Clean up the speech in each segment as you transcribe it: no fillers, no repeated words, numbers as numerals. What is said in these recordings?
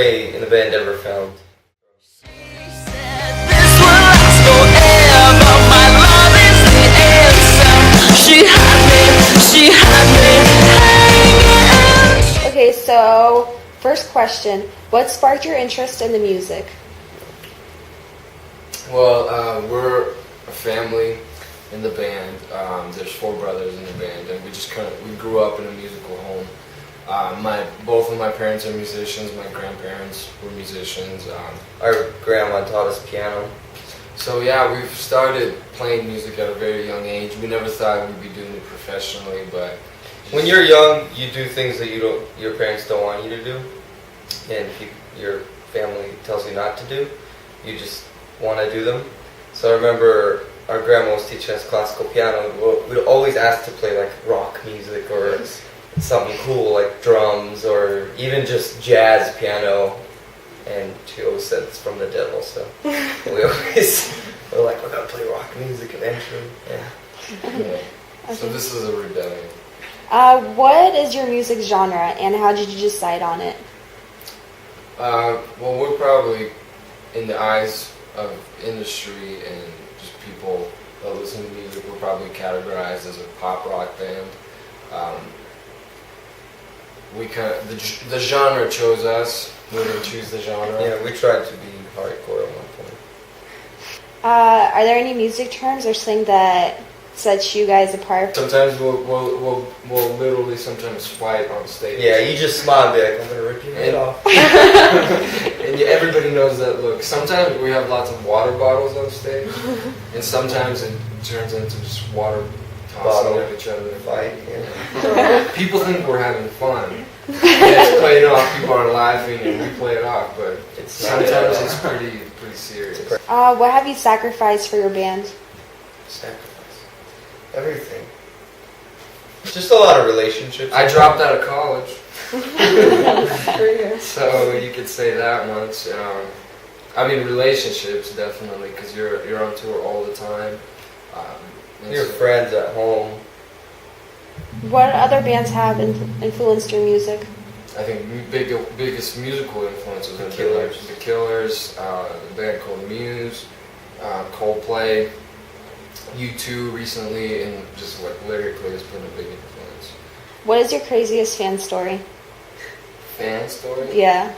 play in the band Ever Found. Okay, so first question, what sparked your interest in the music? Well, we're a family in the band. There's 4 brothers in the band, and we grew up in a musical home. Both of my parents are musicians. My grandparents were musicians. Our grandma taught us piano. So yeah, we've started playing music at a very young age. We never thought we'd be doing it professionally, but when you're young, you do things that your parents don't want you to do, and your family tells you not to do. You just want to do them. So I remember our grandma was teaching us classical piano. We'd always ask to play like rock music or something cool like drums or even just jazz piano. And she always said it's from the devil, so we're like, we're gonna play rock music eventually. Yeah. Okay. So this is a rebellion. What is your music genre, and how did you decide on it? Well, we're probably, in the eyes of industry and just people that listen to music, we're probably categorized as a pop rock band. The genre chose us. We didn't choose the genre. Yeah, we tried to be hardcore at one point. Are there any music terms or slang that sets you guys apart? Sometimes we'll literally sometimes fight on stage. Yeah, you just smile and be like, I'm gonna rip your head off. And everybody knows that look. Sometimes we have lots of water bottles on stage, and sometimes it turns into just water tossing at each other. Fight. Yeah. People think we're having fun. It's playing off. People are laughing, and we play it off. But sometimes it's pretty serious. What have you sacrificed for your band? Sacrifice. Everything. Just a lot of relationships. I dropped out of college. So you could say that much. I mean, relationships definitely, because you're on tour all the time. Your friends at home. What other bands have influenced your music? I think biggest musical influences are Killers. The Killers, a band called Muse, Coldplay, U2 recently, and just like lyrically has been a big influence. What is your craziest fan story? Fan story? Yeah.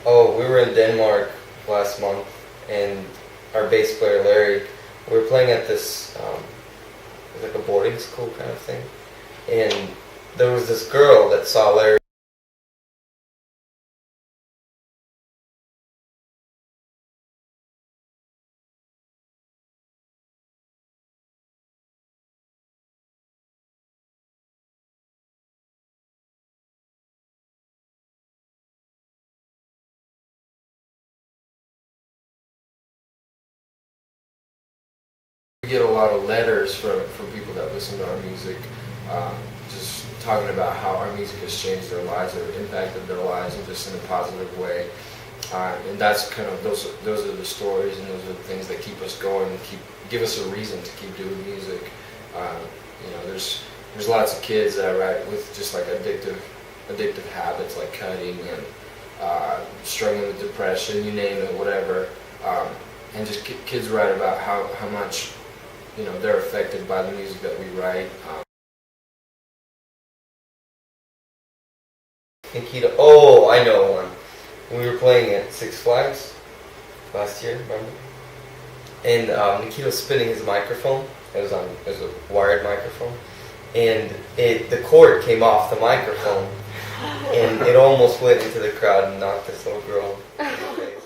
Oh, we were in Denmark last month, and our bass player Larry, we were playing at this, it was like a boarding school kind of thing, and there was this girl that saw Larry. We get a lot of letters from people that listen to our music, just talking about how our music has changed their lives or impacted their lives in just in a positive way. And that's kind of those are the stories and those are the things that keep us going and give us a reason to keep doing music. There's lots of kids that write with just like addictive habits like cutting and struggling with depression, you name it, whatever. And just kids write about how much they're affected by the music that we write. Nikita, oh, I know one. We were playing at Six Flags last year, remember? And Nikita was spinning his microphone. It was a wired microphone, and the cord came off the microphone, and it almost went into the crowd and knocked this little girl in the face.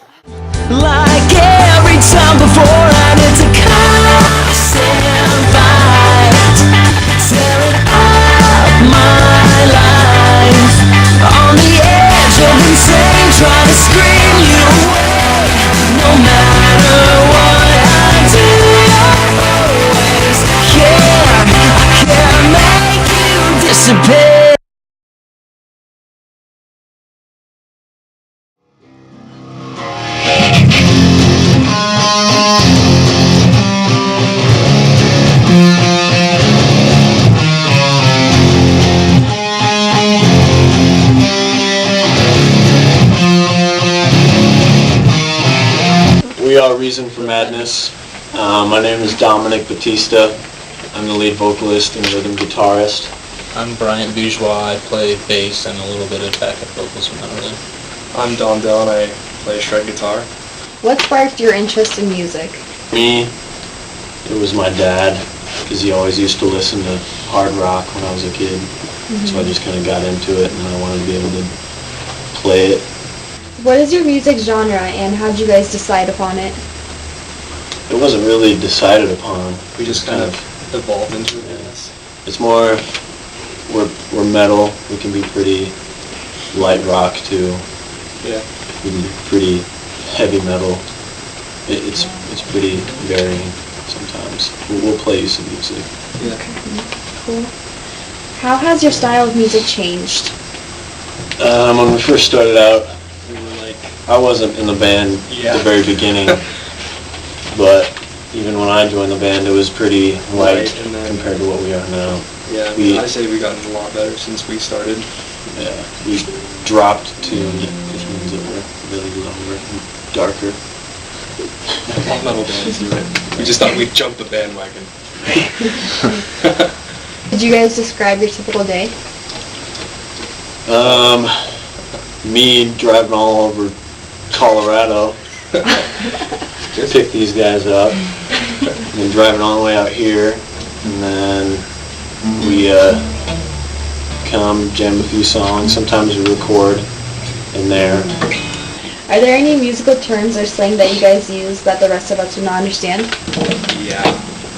Like every time before, I need to cuss and fight, tearing up my life, on the edge of insane, trying to scream you away. No matter what I do, you're always here. I can't make you disappear. We are Reason for Madness. My name is Dominic Batista. I'm the lead vocalist and rhythm guitarist. I'm Bryant Bourgeois. I play bass and a little bit of backup vocals when I'm rhythm. I'm Don Dell and I play shred guitar. What sparked your interest in music? Me, it was my dad, because he always used to listen to hard rock when I was a kid. So I just kind of got into it and I wanted to be able to play it. What is your music genre and how did you guys decide upon it? It wasn't really decided upon. We just kind of evolved into it. Yes. It's more, we're metal. We can be pretty light rock too. Yeah. We can be pretty heavy metal. It's pretty varying sometimes. We'll play you some music. Yeah. Cool. How has your style of music changed? When we first started out, we were like, I wasn't in the band at the very beginning, but even when I joined the band, it was pretty light compared to what we are now. Yeah, I'd say we've gotten a lot better since we started. Yeah, we dropped tunes, which means that we're really lower and darker. All metal bands do it. We just thought we'd jump the bandwagon. Could you guys describe your typical day? Me driving all over Colorado, pick these guys up, and then driving all the way out here, and then we come jam a few songs. Sometimes we record in there. Are there any musical terms or slang that you guys use that the rest of us do not understand? Yeah.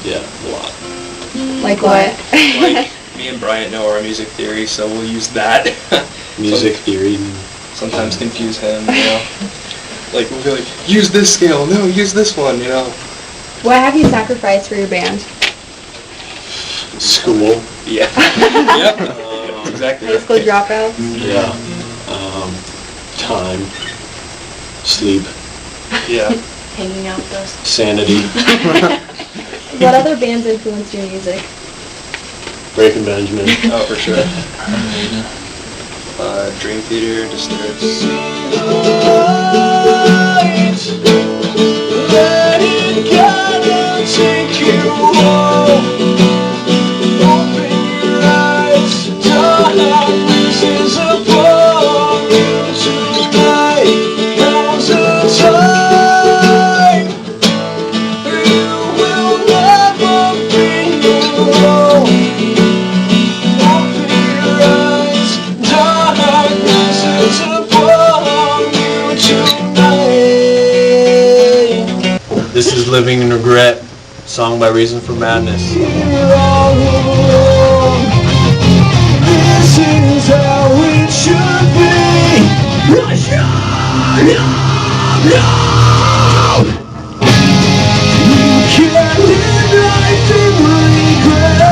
Yeah, a lot. Like what? Like, me and Bryant know our music theory, so we'll use that. Music theory. Sometimes confuse him, you know. Like, we'll be like, use this scale, no, use this one, you know. What have you sacrificed for your band? School. Yeah. Yep. That's exactly High school dropouts? Yeah. Time. Sleep. Yeah. Hanging out with us. Sanity. What other bands influenced your music? Breaking Benjamin. Oh, for sure. Dream Theater, Disturbed. Let it gotta take you home. Open your eyes, darkness is upon you tonight. Now's the time. You will never be alone. Open your eyes, darkness is upon you tonight. This is Living in Regret, song by Reason for Madness. This is how it should be. You can't live life in regret.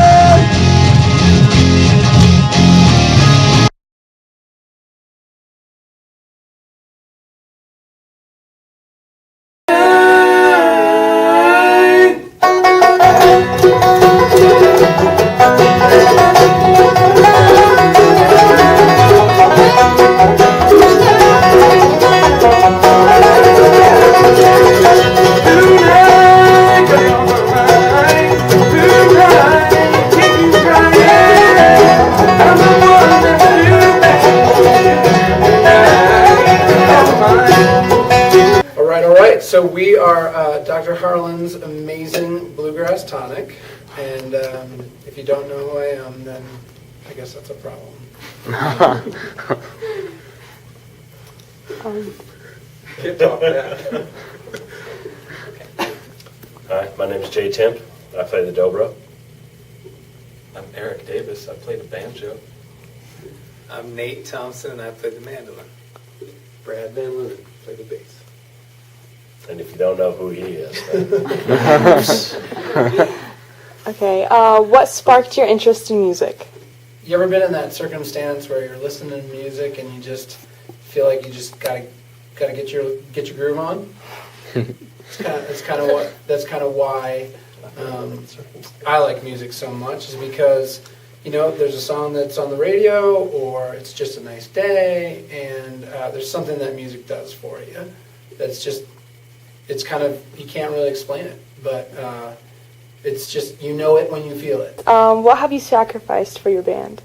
All right. So we are Dr. Harlan's amazing bluegrass tonic, and if you don't know who I am, then I guess that's a problem. Get off that. Hi, my name is Jay Temp. I play the dobro. I'm Eric Davis. I play the banjo. I'm Nate Thompson, and I play the mandolin. Brad Van Loon, play the bass. And if you don't know who he is, then Okay, what sparked your interest in music? You ever been in that circumstance where you're listening to music and you just feel like you just gotta get your groove on? That's kind of why I like music so much, is because there's a song that's on the radio, or it's just a nice day, and there's something that music does for you that's just it's kind of, you can't really explain it, but it's just, you know it when you feel it. What have you sacrificed for your band?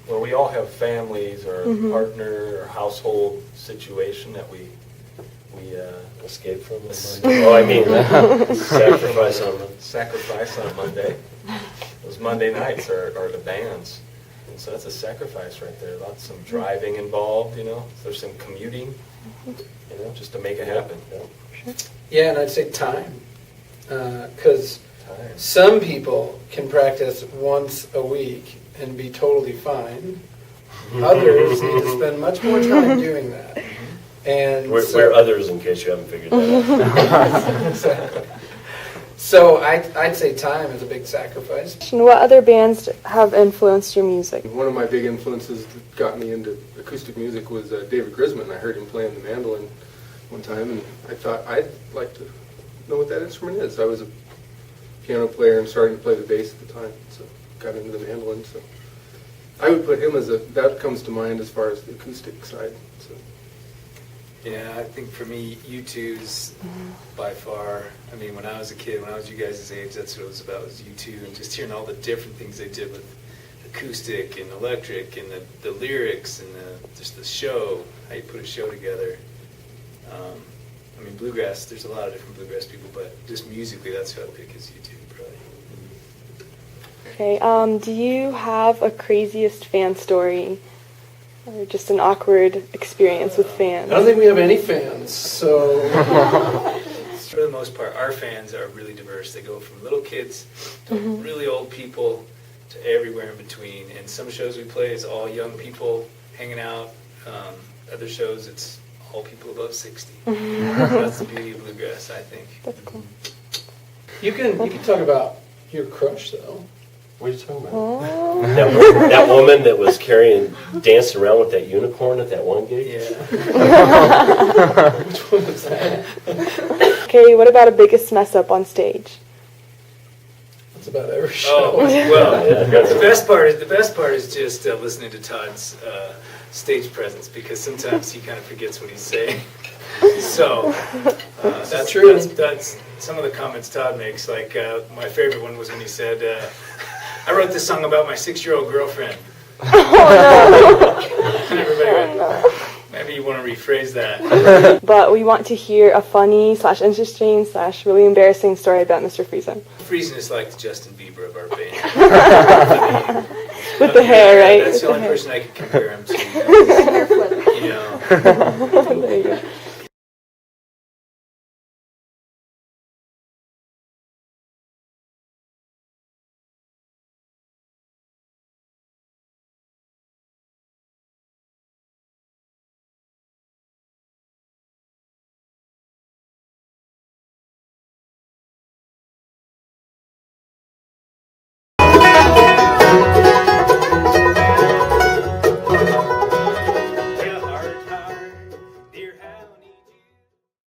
Well, we all have families or partner or household situation that we Escape from the Monday. Oh, I mean, sacrifice on Monday. Those Monday nights are the bands. And so that's a sacrifice right there. Lots of driving involved, you know. There's some commuting, you know, just to make it happen. Yeah, and I'd say time. Because some people can practice once a week and be totally fine. Others need to spend much more time doing that. And we're others, in case you haven't figured that out. Exactly. So I'd say time is a big sacrifice. And what other bands have influenced your music? One of my big influences that got me into acoustic music was David Grisman. I heard him playing the mandolin one time, and I thought I'd like to know what that instrument is. I was a piano player and starting to play the bass at the time, so got into the mandolin. So I would put him as that comes to mind as far as the acoustic side. So. Yeah, I think for me, U2's by far. I mean, when I was a kid, when I was you guys' age, that's what it was about, was U2, and just hearing all the different things they did with acoustic and electric and the lyrics and just the show, how you put a show together. I mean, bluegrass, there's a lot of different bluegrass people, but just musically, that's who I'd pick is U2, probably. Okay, do you have a craziest fan story? Or just an awkward experience with fans? I don't think we have any fans, so... For the most part, our fans are really diverse. They go from little kids to really old people to everywhere in between. And some shows we play is all young people hanging out. Other shows, it's all people above 60. That's the beauty of bluegrass, I think. That's cool. You can talk about your crush, though. What are you talking about? That woman that was dancing around with that unicorn at that one gig? Yeah. Which one was that? Okay, what about a biggest mess up on stage? That's about every show. Oh, well, the best part is just listening to Todd's stage presence, because sometimes he kind of forgets what he's saying. So that's true. That's some of the comments Todd makes. Like my favorite one was when he said, "I wrote this song about my 6-year-old girlfriend." Oh, and everybody went, maybe you want to rephrase that. But we want to hear a funny / interesting / really embarrassing story about Mr. Friesen. Friesen is like the Justin Bieber of our band. With the hair, right? That's the only person I can compare him to. You know,